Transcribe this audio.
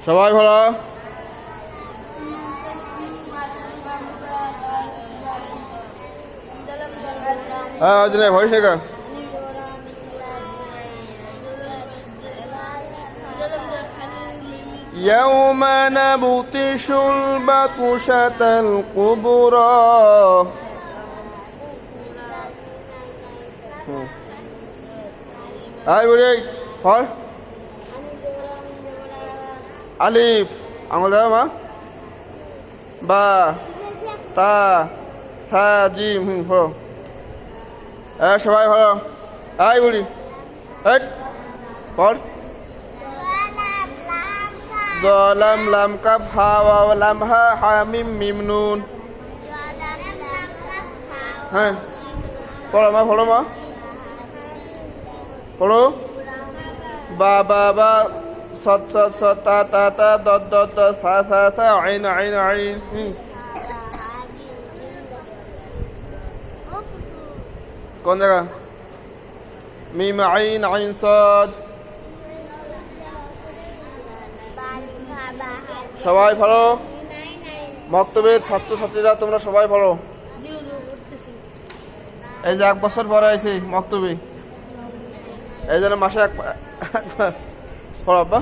সবাই ভালো। হ্যাঁ ভয় শেখা। يوم نبطش البطشة الكبرى هاي بولي فار ألف أقول ما با تا ثا جيم فار সবাই ভালো। হাই বলি হট পড় লাম লাম কাফ হা ওয়াও লাম হা হা মিম মিম নুন। হ্যাঁ পড়ো মা পড়ো বা বা বা সৎ সৎ সৎ তা তা তা দত দত দত সা সা সা আইন আইন আইন। কোন জায়গা? মিম আইন আইন সাদ। সবাই ভালো। মক্তবের ছাত্রছাত্রীরা তোমরা সবাই ভালো। এই যে 1 বছর পরে আইছি মক্তবে, এই জন্য মাসে এক পড়াবা।